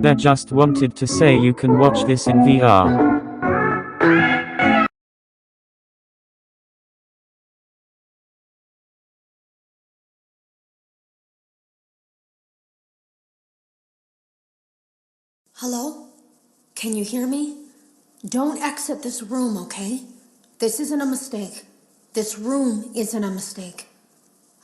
I just wanted to say you can watch this in VR. Hello? Can you hear me? Don't exit this room, okay? This isn't a mistake. This room isn't a mistake.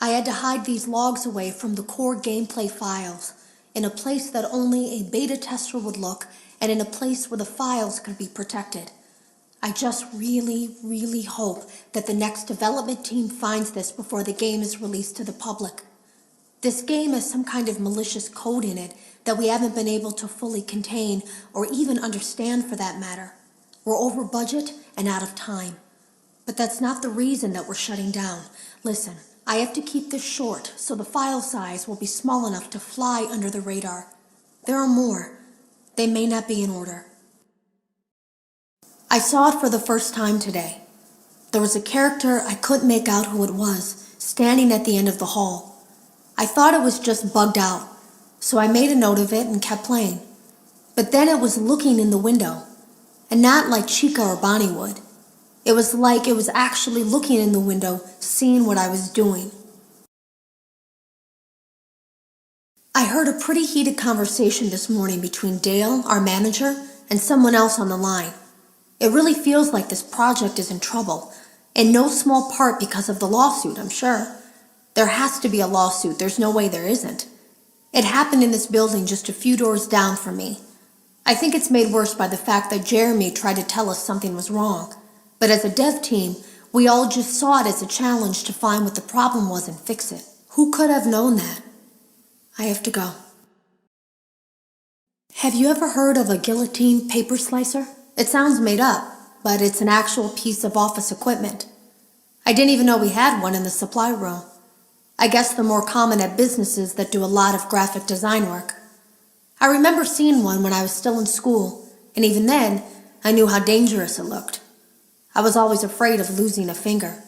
I had to hide these logs away from the core gameplay files, in a place that only a beta tester would look, and in a place where the files could be protected. I just really hope that the next development team finds this before the game is released to the public. This game has some kind of malicious code in it that we haven't been able to fully contain or even understand for that matter. We're over budget and out of time. But that's not the reason that we're shutting down. Listen, I have to keep this short so the file size will be small enough to fly under the radar. There are more. They may not be in order. I saw it for the first time today. There was a character I couldn't make out who it was, standing at the end of the hall. I thought it was just bugged out, so I made a note of it and kept playing. But then it was looking in the window, and not like Chica or Bonnie would. It was like it was actually looking in the window, seeing what I was doing. I heard a pretty heated conversation this morning between Dale, our manager, and someone else on the line. It really feels like this project is in trouble, in no small part because of the lawsuit, I'm sure. There has to be a lawsuit, there's no way there isn't. It happened in this building just a few doors down from me. I think it's made worse by the fact that Jeremy tried to tell us something was wrong. But as a dev team, we all just saw it as a challenge to find what the problem was and fix it. Who could have known that? I have to go. Have you ever heard of a guillotine paper slicer? It sounds made up, but it's an actual piece of office equipment. I didn't even know we had one in the supply room. I guess they're more common at businesses that do a lot of graphic design work. I remember seeing one when I was still in school, and even then, I knew how dangerous it looked. I was always afraid of losing a finger.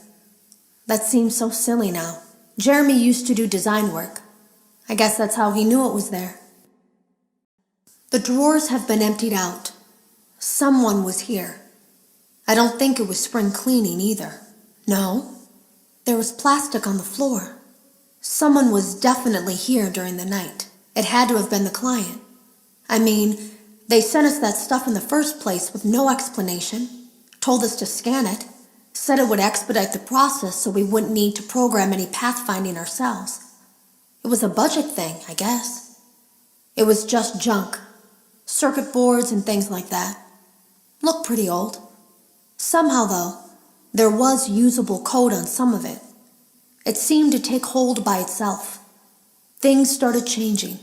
That seems so silly now. Jeremy used to do design work. I guess that's how he knew it was there. The drawers have been emptied out. Someone was here. I don't think it was spring cleaning either. No, there was plastic on the floor. Someone was definitely here during the night. It had to have been the client. I mean, they sent us that stuff in the first place with no explanation, told us to scan it, said it would expedite the process so we wouldn't need to program any pathfinding ourselves. It was a budget thing, I guess. It was just junk, circuit boards and things like that. Looked pretty old. Somehow, though, there was usable code on some of it. It seemed to take hold by itself. Things started changing.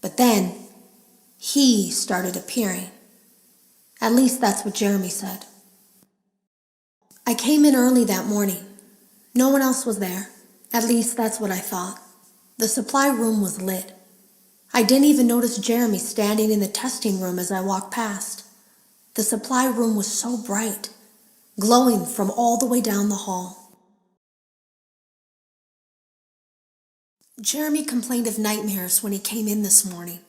But then, he started appearing. At least that's what Jeremy said. I came in early that morning. No one else was there. At least that's what I thought. The supply room was lit. I didn't even notice Jeremy standing in the testing room as I walked past. The supply room was so bright, glowing from all the way down the hall. Jeremy complained of nightmares when he came in this morning.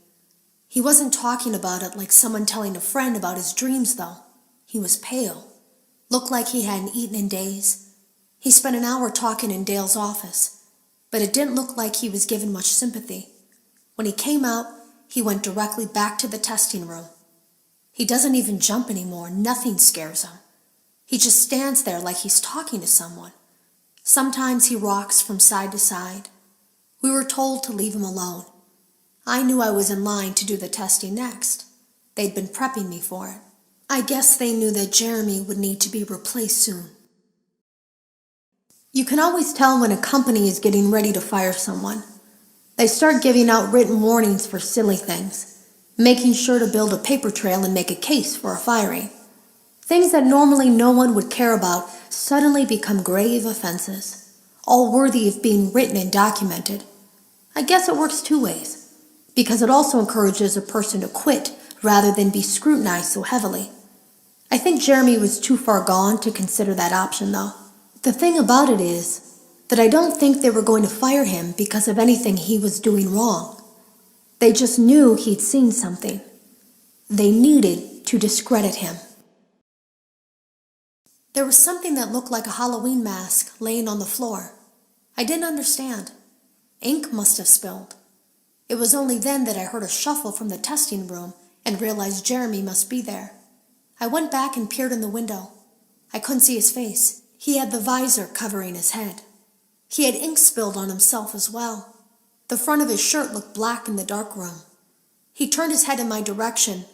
He wasn't talking about it like someone telling a friend about his dreams, though. He was pale. Looked like he hadn't eaten in days. He spent an hour talking in Dale's office, but it didn't look like he was given much sympathy. When he came out, he went directly back to the testing room. He doesn't even jump anymore. Nothing scares him. He just stands there like he's talking to someone. Sometimes he rocks from side to side. We were told to leave him alone. I knew I was in line to do the testing next. They'd been prepping me for it. I guess they knew that Jeremy would need to be replaced soon. You can always tell when a company is getting ready to fire someone. They start giving out written warnings for silly things, making sure to build a paper trail and make a case for a firing. Things that normally no one would care about suddenly become grave offenses, all worthy of being written and documented. I guess it works two ways, because it also encourages a person to quit rather than be scrutinized so heavily. I think Jeremy was too far gone to consider that option, though. The thing about it is that I don't think they were going to fire him because of anything he was doing wrong. They just knew he'd seen something. They needed to discredit him. There was something that looked like a Halloween mask laying on the floor. I didn't understand. Ink must have spilled. It was only then that I heard a shuffle from the testing room and realized Jeremy must be there. I went back and peered in the window. I couldn't see his face. He had the visor covering his head. He had ink spilled on himself as well. The front of his shirt looked black in the dark room. He turned his head in my direction,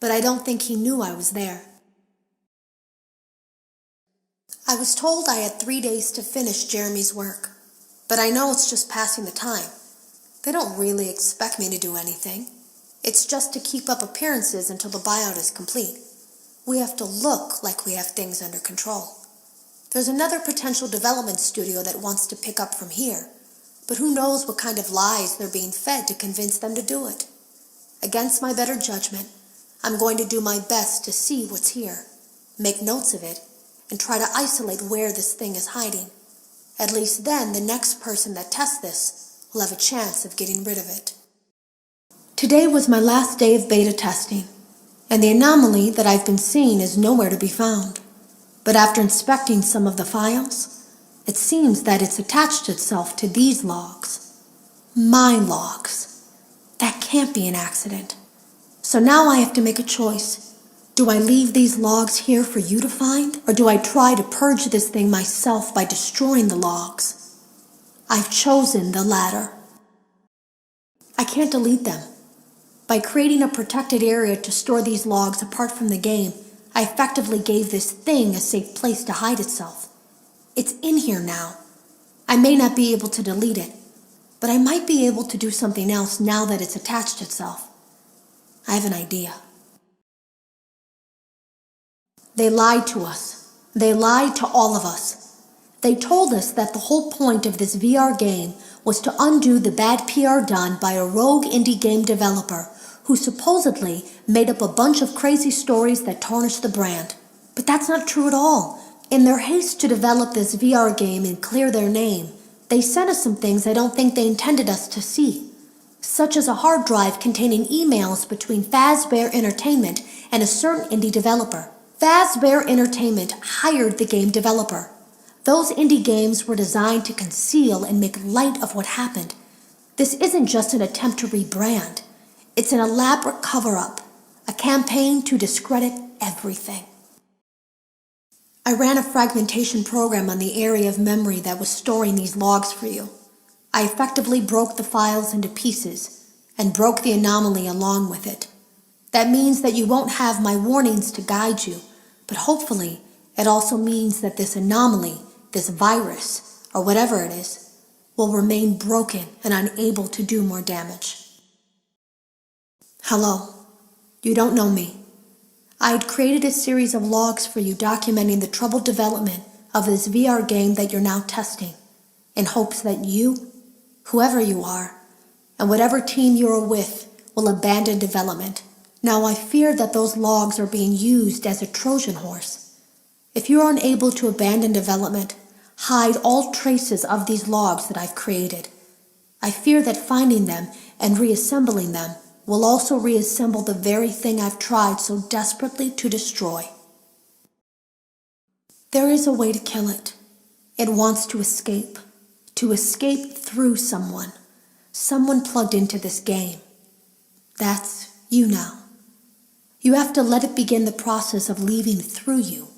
but I don't think he knew I was there. I was told I had 3 days to finish Jeremy's work, but I know it's just passing the time. They don't really expect me to do anything. It's just to keep up appearances until the buyout is complete. We have to look like we have things under control. There's another potential development studio that wants to pick up from here, but who knows what kind of lies they're being fed to convince them to do it. Against my better judgment, I'm going to do my best to see what's here, make notes of it, and try to isolate where this thing is hiding. At least then the next person that tests this will have a chance of getting rid of it. Today was my last day of beta testing, and the anomaly that I've been seeing is nowhere to be found. But after inspecting some of the files, it seems that it's attached itself to these logs. My logs. That can't be an accident. So now I have to make a choice. Do I leave these logs here for you to find, or do I try to purge this thing myself by destroying the logs? I've chosen the latter. I can't delete them. By creating a protected area to store these logs apart from the game, I effectively gave this thing a safe place to hide itself. It's in here now. I may not be able to delete it, but I might be able to do something else now that it's attached itself. I have an idea. They lied to us. They lied to all of us. They told us that the whole point of this VR game was to undo the bad PR done by a rogue indie game developer who supposedly made up a bunch of crazy stories that tarnished the brand. But that's not true at all. In their haste to develop this VR game and clear their name, they sent us some things I don't think they intended us to see, such as a hard drive containing emails between Fazbear Entertainment and a certain indie developer. Fazbear Entertainment hired the game developer. Those indie games were designed to conceal and make light of what happened. This isn't just an attempt to rebrand. It's an elaborate cover-up, a campaign to discredit everything. I ran a fragmentation program on the area of memory that was storing these logs for you. I effectively broke the files into pieces and broke the anomaly along with it. That means that you won't have my warnings to guide you, but hopefully it also means that this anomaly, this virus, or whatever it is, will remain broken and unable to do more damage. Hello. You don't know me. I had created a series of logs for you documenting the troubled development of this VR game that you're now testing, in hopes that you, whoever you are, and whatever team you're with, will abandon development. Now I fear that those logs are being used as a Trojan horse. If you are unable to abandon development, hide all traces of these logs that I've created. I fear that finding them and reassembling them will also reassemble the very thing I've tried so desperately to destroy. There is a way to kill it. It wants to escape through someone plugged into this game. That's you now. You have to let it begin the process of leaving through you.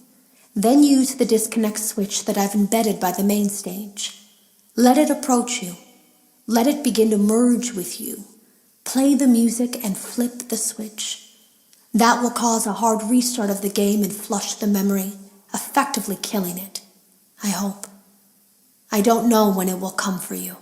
Then use the disconnect switch that I've embedded by the main stage. Let it approach you. Let it begin to merge with you. Play the music and flip the switch. That will cause a hard restart of the game and flush the memory, effectively killing it. I hope. I don't know when it will come for you.